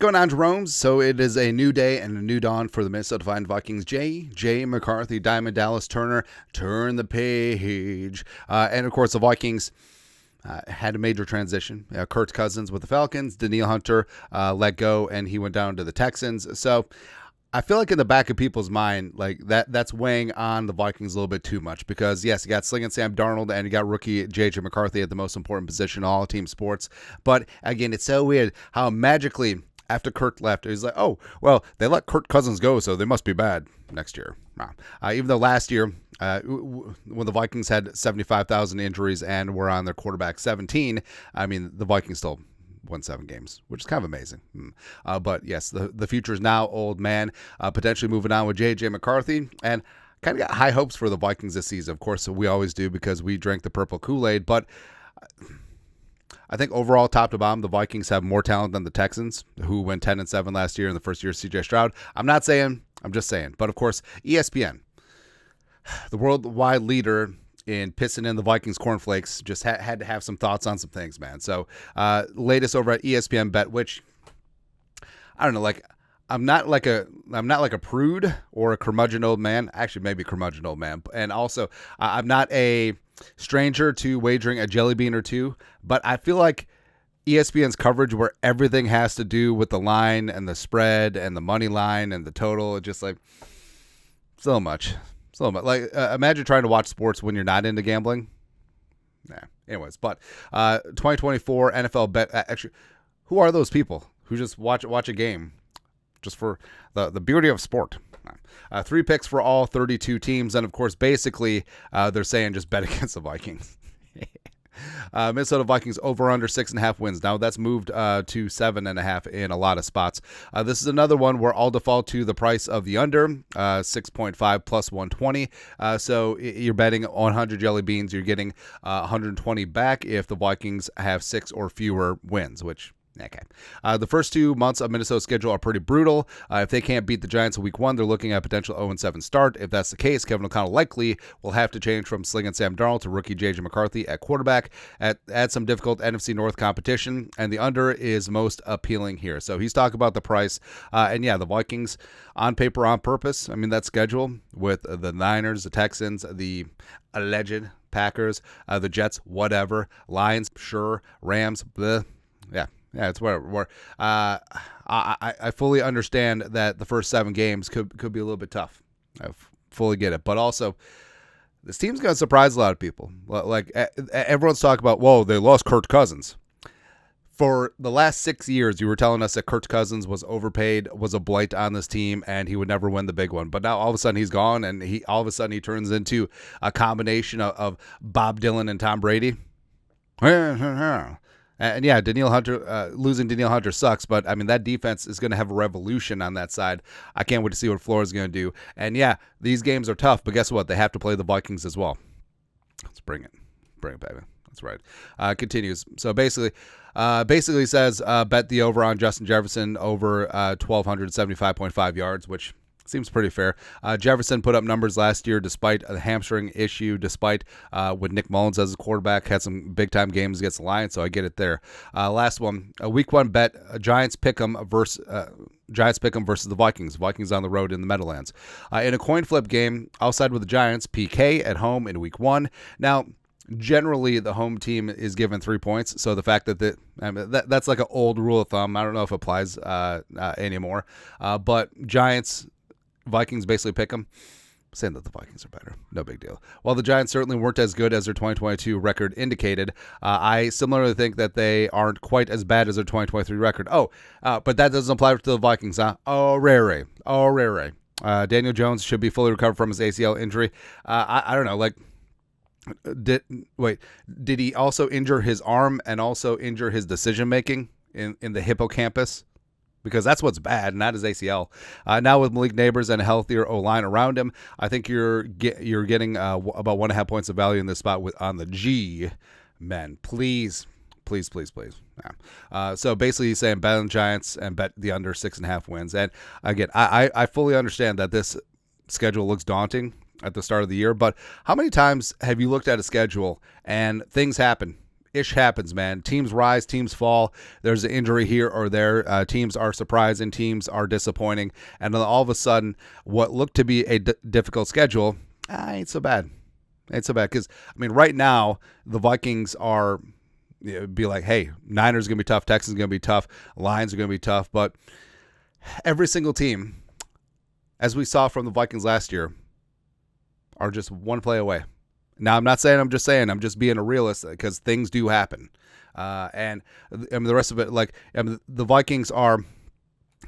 going on, Jerome? So it is a new day and a new dawn for the Minnesota Vikings. J. McCarthy, Diamond Dallas Turner, turn the page. And, of course, the Vikings had a major transition. Kirk Cousins with the Falcons, Danielle Hunter let go, and he went down to the Texans. So I feel like in the back of people's mind, like that's weighing on the Vikings a little bit too much because, yes, you got Sling and Sam Darnold and you got rookie J.J. McCarthy at the most important position in all team sports. But, again, it's so weird how magically after Kurt left, he's like, oh, well, they let Kirk Cousins go, so they must be bad next year. Even though last year, when the Vikings had 75,000 injuries and were on their quarterback 17, I mean, the Vikings still won 7 games, which is kind of amazing. But, yes, the future is now old man, potentially moving on with J.J. McCarthy, and kind of got high hopes for the Vikings this season. Of course, we always do because we drank the purple Kool-Aid, but I think overall, top to bottom, the Vikings have more talent than the Texans, who went 10-7 last year in the first year of C.J. Stroud. I'm not saying, I'm just saying. But, of course, ESPN, the worldwide leader in pissing in the Vikings cornflakes, just had to have some thoughts on some things, man. So, latest over at ESPN Bet, which, I don't know, like, I'm not like a prude or a curmudgeon old man. Actually, maybe curmudgeon old man. And also, I'm not a stranger to wagering a jelly bean or two, but I feel like ESPN's coverage where everything has to do with the line and the spread and the money line and the total, it's just like so much. Like, imagine trying to watch sports when you're not into gambling. Nah. Anyways, but 2024 NFL bet. Actually, who are those people who just watch a game just for the beauty of sport? 3 picks for all 32 teams, and of course, basically, they're saying just bet against the Vikings. Minnesota Vikings over under 6.5 wins. Now that's moved to 7.5 in a lot of spots. This is another one where I'll default to the price of the under 6.5 plus 120. So you're betting 100 jelly beans. You're getting 120 back if the Vikings have 6 or fewer wins, which. Okay. The first 2 months of Minnesota's schedule are pretty brutal. If they can't beat the Giants in week 1, they're looking at a potential 0-7 start. If that's the case, Kevin O'Connell likely will have to change from Sling and Sam Darnold to rookie J.J. McCarthy at quarterback, add some difficult NFC North competition, and the under is most appealing here. So he's talking about the price. And yeah, the Vikings on paper, on purpose. I mean, that schedule with the Niners, the Texans, the alleged Packers, the Jets, whatever, Lions, sure, Rams, bleh. Yeah, it's where I fully understand that the first 7 games could be a little bit tough. I fully get it. But also, this team's going to surprise a lot of people. Like, everyone's talking about, whoa, they lost Kirk Cousins. For the last 6 years, you were telling us that Kirk Cousins was overpaid, was a blight on this team, and he would never win the big one. But now all of a sudden he's gone, and all of a sudden he turns into a combination of Bob Dylan and Tom Brady. And yeah, losing Danielle Hunter sucks, but I mean, that defense is going to have a revolution on that side. I can't wait to see what Florida's going to do. And yeah, these games are tough, but guess what? They have to play the Vikings as well. Let's bring it, baby. That's right. Continues. So basically says bet the over on Justin Jefferson over 1,275.5 yards, which seems pretty fair. Jefferson put up numbers last year despite a hamstring issue, despite with Nick Mullins as a quarterback, had some big-time games against the Lions, so I get it there. Last one, a week 1 bet, Giants pick'em versus the Vikings. Vikings on the road in the Meadowlands. In a coin flip game, I'll side with the Giants, PK at home in week 1. Now, generally, the home team is given 3 points, so the fact that's like an old rule of thumb. I don't know if it applies anymore, but Giants, Vikings basically pick them, saying that the Vikings are better. No big deal. While the Giants certainly weren't as good as their 2022 record indicated, I similarly think that they aren't quite as bad as their 2023 record. But that doesn't apply to the Vikings, huh? Oh, rare. Daniel Jones should be fully recovered from his ACL injury. I don't know, like, did he also injure his arm and also injure his decision-making in the hippocampus? Because that's what's bad, not his ACL. Now with Malik Neighbors and a healthier O-line around him, I think you're getting about 1.5 points of value in this spot on the G. Men, please. Yeah. So basically he's saying bet on Giants and bet the under 6.5 wins. And again, I fully understand that this schedule looks daunting at the start of the year, but how many times have you looked at a schedule and things happen Ish happens, man. Teams rise, teams fall. There's an injury here or there. Teams are surprising, teams are disappointing, and then all of a sudden, what looked to be a difficult schedule, ain't so bad. Ain't so bad because right now the Vikings are be like, hey, Niners are gonna be tough, Texans are gonna be tough, Lions are gonna be tough, but every single team, as we saw from the Vikings last year, are just one play away. Now, I'm not saying I'm just being a realist because things do happen. And the rest of it, the Vikings are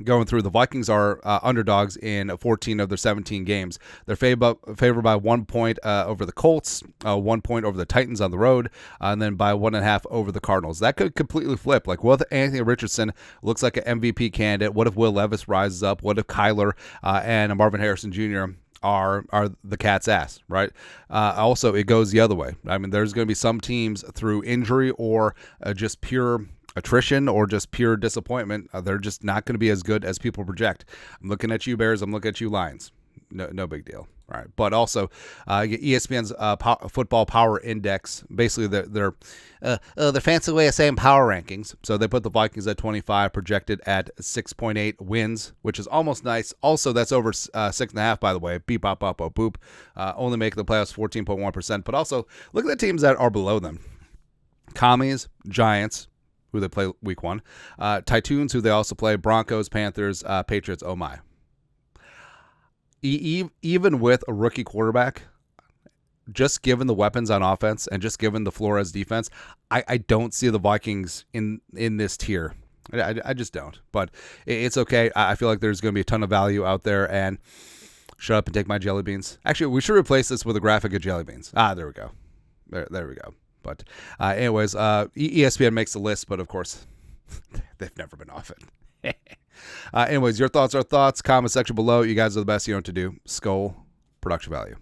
going through. The Vikings are underdogs in 14 of their 17 games. They're favored by 1 point over the Colts, 1 point over the Titans on the road, and then by 1.5 over the Cardinals. That could completely flip. Like, what if Anthony Richardson looks like an MVP candidate? What if Will Levis rises up? What if Kyler and Marvin Harrison Jr. are the cat's ass, right? Also, it goes the other way. There's going to be some teams through injury or just pure attrition or just pure disappointment. They're just not going to be as good as people project. I'm looking at you, Bears. I'm looking at you, Lions. No big deal. All right. But also, ESPN's Football Power Index, basically their fancy way of saying power rankings. So they put the Vikings at 25, projected at 6.8 wins, which is almost nice. Also, that's over 6.5, by the way. Beep, bop, bop, bop, boop. Only making the playoffs 14.1%. But also, look at the teams that are below them. Commies, Giants, who they play week 1. Titans, who they also play. Broncos, Panthers, Patriots, oh my. Even with a rookie quarterback, just given the weapons on offense and just given the Flores defense, I don't see the Vikings in this tier. I just don't. But it's okay. I feel like there's going to be a ton of value out there. And shut up and take my jelly beans. Actually, we should replace this with a graphic of jelly beans. There we go. There we go. But anyways, ESPN makes the list, but of course, they've never been off it. Anyways, your thoughts are thoughts. Comment section below. You guys are the best. You know what to do. Skull production value.